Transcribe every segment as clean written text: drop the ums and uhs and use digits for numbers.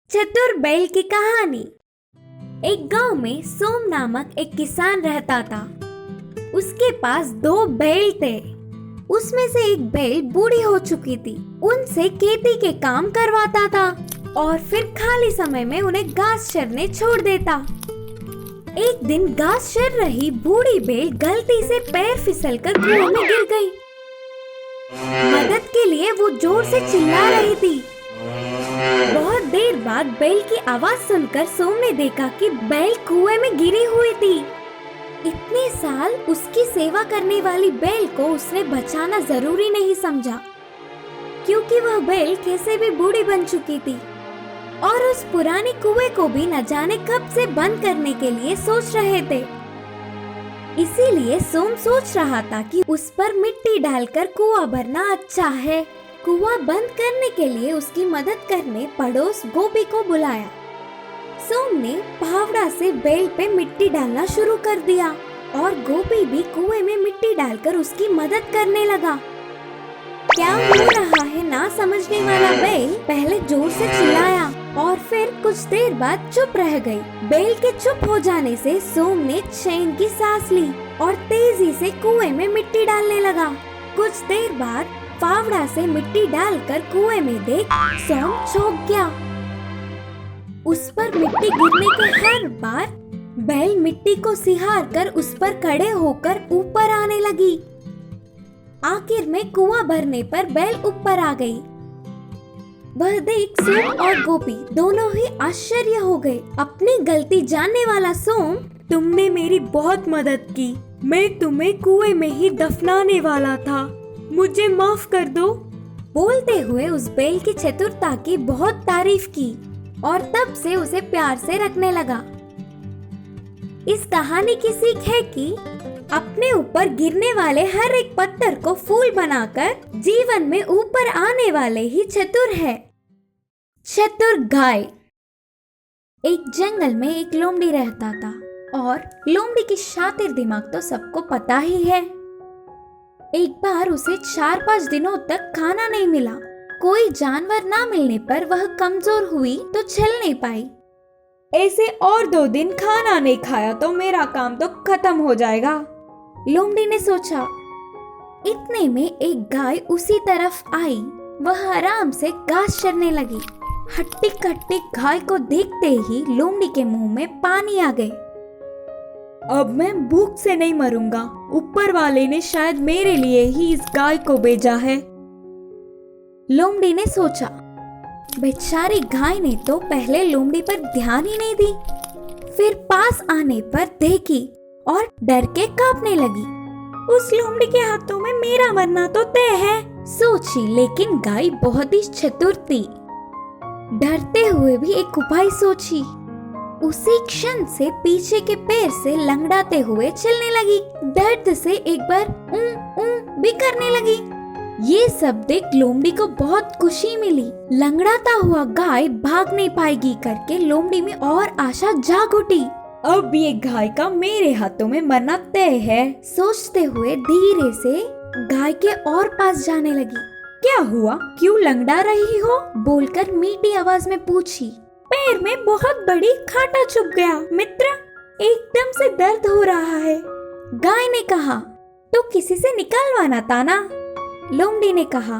चतुर बैल की कहानी। एक गांव में सोम नामक एक किसान रहता था। उसके पास 2 बैल थे। उसमें से एक बैल बूढ़ी हो चुकी थी। उनसे खेती के काम करवाता था और फिर खाली समय में उन्हें घास चरने छोड़ देता। एक दिन घास चर रही बूढ़ी बैल गलती से पैर फिसलकर कुएं में गिर गई। मदद के लिए वो जोर से चिल्ला रही थी। बहुत देर बाद बैल की आवाज सुनकर सोम ने देखा कि बैल कुएं में गिरी हुई थी। इतने साल उसकी सेवा करने वाली बैल को उसने बचाना जरूरी नहीं समझा, क्योंकि वह बैल कैसे भी बूढ़ी बन चुकी थी और उस पुराने कुएं को भी न जाने कब से बंद करने के लिए सोच रहे थे। इसीलिए सोम सोच रहा था कि उस पर मिट्टी डालकर कुआं भरना अच्छा है। कुआं बंद करने के लिए उसकी मदद करने पड़ोस गोपी को बुलाया। सोम ने फावड़ा से बैल पे मिट्टी डालना शुरू कर दिया और गोपी भी कुएं में मिट्टी डालकर उसकी मदद करने लगा। क्या हो रहा है ना समझने वाला बैल पहले जोर से चिल्लाया और फिर कुछ देर बाद चुप रह गई। बैल के चुप हो जाने से सोम ने चैन की सांस ली और तेजी से कुएं में मिट्टी डालने लगा। कुछ देर बाद फावड़ा से मिट्टी डालकर कुएं में देख सोम चौंक गया। उस पर मिट्टी गिरने के हर बार बैल मिट्टी को सिहार कर उस पर खड़े होकर ऊपर आने लगी। आखिर में कुआं भरने पर बैल ऊपर आ गई। वह देख सोम और गोपी दोनों ही आश्चर्य हो गए। अपनी गलती जानने वाला सोम, तुमने मेरी बहुत मदद की। मैं तुम्हें कुएं में ही दफनाने वाला था, मुझे माफ कर दो। बोलते हुए उस बैल की चतुरता की बहुत तारीफ की और तब से उसे प्यार से रखने लगा। इस कहानी की सीख है कि अपने ऊपर गिरने वाले हर एक पत्थर को फूल बनाकर जीवन में ऊपर आने वाले ही चतुर है। चतुर गाय। एक जंगल में एक लोमड़ी रहता था और लोमड़ी की शातिर दिमाग तो सबको पता ही है। एक बार उसे 4-5 दिनों तक खाना नहीं मिला। कोई जानवर ना मिलने पर वह कमजोर हुई तो चल नहीं पाई। ऐसे और 2 दिन खाना नहीं खाया तो मेरा काम तो खत्म हो जाएगा, लोमड़ी ने सोचा। इतने में एक गाय उसी तरफ आई। वह आराम से घास चरने लगी। हट्टी कट्टी गाय को देखते ही लोमड़ी के मुंह में पानी आ गए। अब मैं भूख से नहीं मरूंगा। ऊपर वाले ने शायद मेरे लिए ही इस गाय को भेजा है, लोमड़ी ने सोचा। बेचारी गाय ने तो पहले लोमड़ी पर ध्यान ही नहीं दी, फिर पास आने पर देखी और डर के कांपने लगी। उस लोमड़ी के हाथों में मेरा मरना तो तय है, सोची। लेकिन गाय बहुत ही चतुर थी। डरते हुए भी एक उपाय सोची। उसी क्षण से पीछे के पैर से लंगड़ाते हुए चलने लगी। दर्द से एक बार भी करने लगी। ये सब देख लोमड़ी को बहुत खुशी मिली। लंगड़ाता हुआ गाय भाग नहीं पाएगी करके लोमड़ी में और आशा जाग उठी। अब ये गाय का मेरे हाथों में मरना तय है, सोचते हुए धीरे से गाय के और पास जाने लगी। क्या हुआ, क्यों लंगड़ा रही हो? बोलकर मीठी आवाज में पूछी। पैर में बहुत बड़ी कांटा चुभ गया मित्र, एकदम से दर्द हो रहा है। गाय ने कहा। तो किसी से निकलवाना था ना, लोमड़ी ने कहा।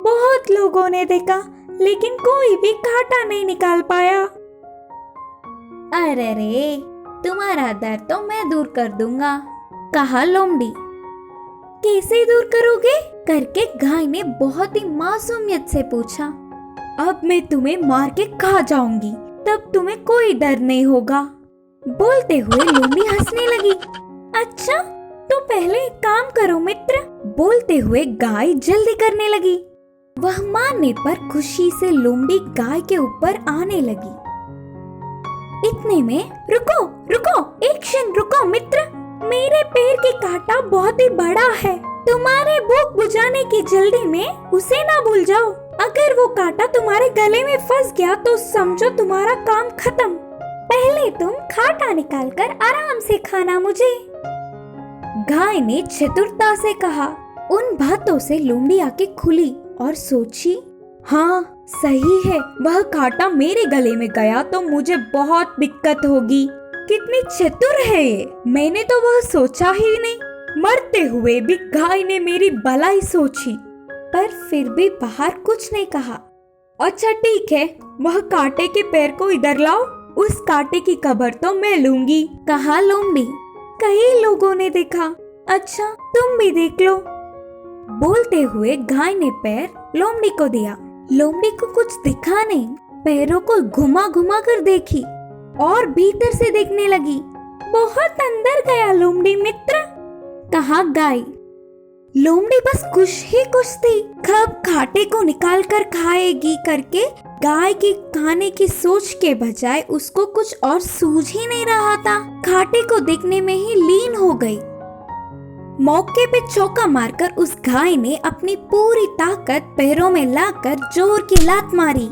बहुत लोगों ने देखा लेकिन कोई भी कांटा नहीं निकाल पाया। अरे रे, तुम्हारा दर्द तो मैं दूर कर दूंगा, कहा लोमड़ी। कैसे दूर करोगे करके गाय ने बहुत ही मासूमियत से पूछा। अब मैं तुम्हें मार के खा जाऊंगी, तब तुम्हें कोई डर नहीं होगा। बोलते हुए लोमड़ी हंसने लगी। अच्छा, तो पहले एक काम करो मित्र, बोलते हुए गाय जल्दी करने लगी। वह मानने पर खुशी से लोमड़ी गाय के ऊपर आने लगी। इतने में रुको रुको, एक क्षण रुको मित्र, मेरे पैर की कांटा बहुत ही बड़ा है। तुम्हारे भूख बुझाने की जल्दी में उसे ना भूल जाओ। अगर वो कांटा तुम्हारे गले में फंस गया तो समझो तुम्हारा काम खत्म। पहले तुम कांटा निकालकर आराम से खाना मुझे, गाय ने चतुरता से कहा। उन बातों से लोमड़ी आंखें खुली और सोची, हाँ सही है, वह कांटा मेरे गले में गया तो मुझे बहुत दिक्कत होगी। कितनी चतुर है ये, मैंने तो वह सोचा ही नहीं। मरते हुए भी गाय ने मेरी भलाई सोची, पर फिर भी बाहर कुछ नहीं कहा। अच्छा ठीक है, वह कांटे के पैर को इधर लाओ, उस कांटे की खबर तो मैं लूंगी, कहा लोमड़ी। कई लोगों ने देखा। अच्छा तुम भी देख लो। बोलते हुए गाय ने पैर लोमड़ी को दिया। लोमड़ी को कुछ दिखा नहीं, पैरों को घुमा घुमा कर देखी और भीतर से देखने लगी। बहुत अंदर गया लोमड़ी मित्र, कहा गाय। लोमड़ी बस खुश ही खुश थी। कब कांटे को निकाल कर खाएगी करके गाय की खाने की सोच के बजाय उसको कुछ और सूझ ही नहीं रहा था। कांटे को देखने में ही लीन हो गई। मौके पे चौका मारकर उस गाय ने अपनी पूरी ताकत पैरों में लाकर जोर की लात मारी।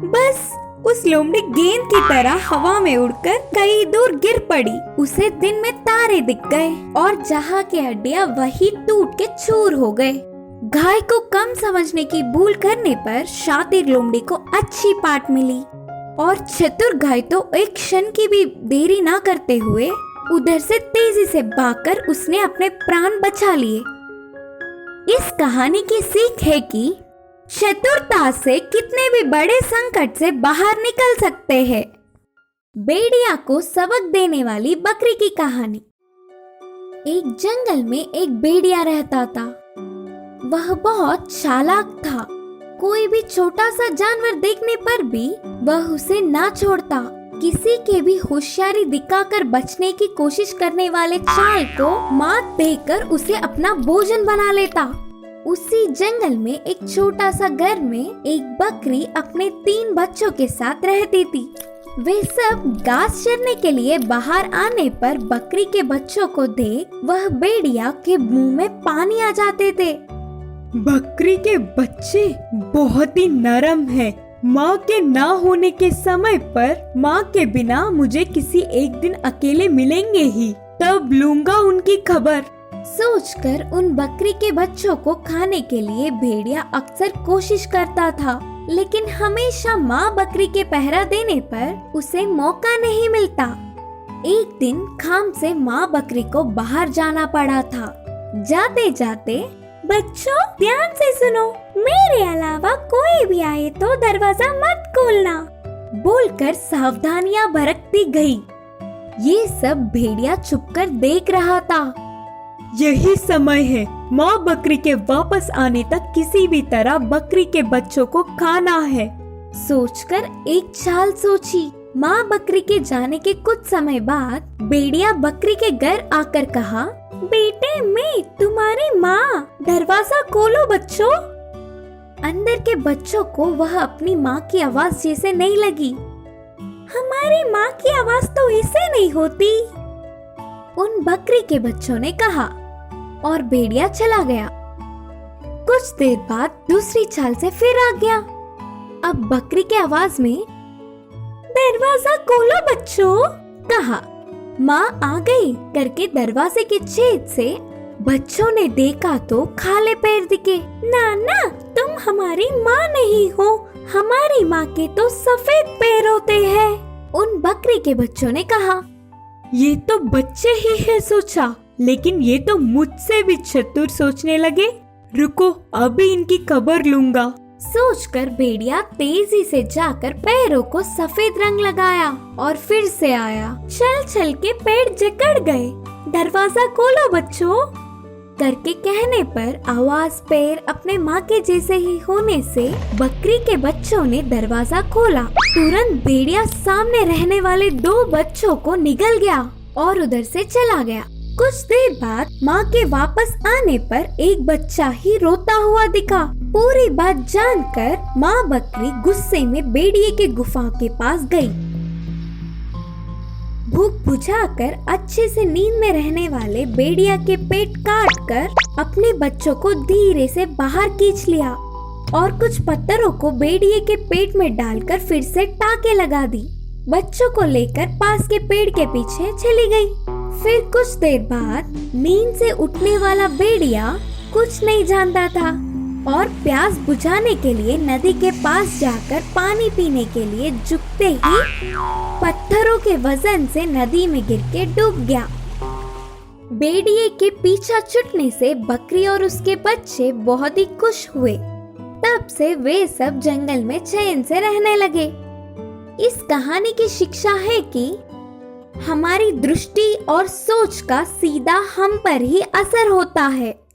बस उस लोमड़ी गेंद की तरह हवा में उड़कर कई दूर गिर पड़ी। उसे दिन में तारे दिख गए और जहाँ के हड्डियाँ वही टूट के चूर हो गए। गाय को कम समझने की भूल करने पर शातिर लोमड़ी को अच्छी पाठ मिली और चतुर गाय तो एक क्षण की भी देरी ना करते हुए उधर से तेजी से भागकर उसने अपने प्राण बचा लिए। इस कहानी की सीख है कि चतुरता से कितने भी बड़े संकट से बाहर निकल सकते हैं। भेड़िया को सबक देने वाली बकरी की कहानी। एक जंगल में एक भेड़िया रहता था। वह बहुत चालाक था। कोई भी छोटा सा जानवर देखने पर भी वह उसे ना छोड़ता। किसी के भी होशियारी दिखाकर बचने की कोशिश करने वाले चाल को मात देकर उसे अपना भोजन बना लेता। उसी जंगल में एक छोटा सा घर में एक बकरी अपने 3 बच्चों के साथ रहती थी। वे सब घास चरने के लिए बाहर आने पर बकरी के बच्चों को देख वह भेड़िया के मुंह में पानी आ जाते थे। बकरी के बच्चे बहुत ही नरम हैं। माँ के ना होने के समय पर माँ के बिना मुझे किसी एक दिन अकेले मिलेंगे ही, तब लूंगा उनकी खबर। सोचकर उन बकरी के बच्चों को खाने के लिए भेड़िया अक्सर कोशिश करता था, लेकिन हमेशा माँ बकरी के पहरा देने पर उसे मौका नहीं मिलता। एक दिन खाम से माँ बकरी को बाहर जाना पड़ा था। जाते जाते, बच्चों ध्यान से सुनो, मेरे अलावा कोई भी आए तो दरवाजा मत खोलना, बोलकर सावधानियां बरतती गई। ये सब भेड़िया चुपकर देख रहा था। यही समय है, माँ बकरी के वापस आने तक किसी भी तरह बकरी के बच्चों को खाना है, सोचकर एक चाल सोची। माँ बकरी के जाने के कुछ समय बाद भेड़िया बकरी के घर आकर कहा, बेटे मैं तुम्हारी माँ, दरवाजा खोलो बच्चों। अंदर के बच्चों को वह अपनी माँ की आवाज जैसे नहीं लगी। हमारी माँ की आवाज तो ऐसे नहीं होती, उन बकरी के बच्चों ने कहा और भेड़िया चला गया। कुछ देर बाद दूसरी चाल से फिर आ गया। अब बकरी के आवाज में, दरवाजा खोलो बच्चों, कहा। माँ आ गई करके दरवाजे के छेद से बच्चों ने देखा तो काले पैर दिखे। नाना तुम हमारी माँ नहीं हो, हमारी माँ के तो सफेद पैर होते हैं, उन बकरी के बच्चों ने कहा। ये तो बच्चे ही है सोचा, लेकिन ये तो मुझसे भी चतुर सोचने लगे। रुको अभी इनकी खबर लूंगा, सोचकर भेड़िया तेजी से जाकर पैरों को सफेद रंग लगाया और फिर से आया। चल चल के पैर जकड़ गए, दरवाजा खोलो बच्चों करके कहने पर आवाज पैर अपने माँ के जैसे ही होने से बकरी के बच्चों ने दरवाजा खोला। तुरंत भेड़िया सामने रहने वाले 2 बच्चों को निगल गया और उधर से चला गया। कुछ देर बाद माँ के वापस आने पर एक बच्चा ही रोता हुआ दिखा। पूरी बात जानकर माँ बकरी गुस्से में भेड़िए के गुफा के पास गई। भूख बुझाकर अच्छे से नींद में रहने वाले भेड़िया के पेट काटकर अपने बच्चों को धीरे से बाहर खींच लिया और कुछ पत्थरों को भेड़िए के पेट में डालकर फिर से टाके लगा दी। बच्चों को लेकर पास के पेड़ के पीछे चली गई। फिर कुछ देर बाद नींद से उठने वाला भेड़िया कुछ नहीं जानता था। और प्यास बुझाने के लिए नदी के पास जाकर पानी पीने के लिए झुकते ही पत्थरों के वजन से नदी में गिर के डूब गया। भेड़िए के पीछा छूटने से बकरी और उसके बच्चे बहुत ही खुश हुए। तब से वे सब जंगल में चैन से रहने लगे। इस कहानी की शिक्षा है कि हमारी दृष्टि और सोच का सीधा हम पर ही असर होता है।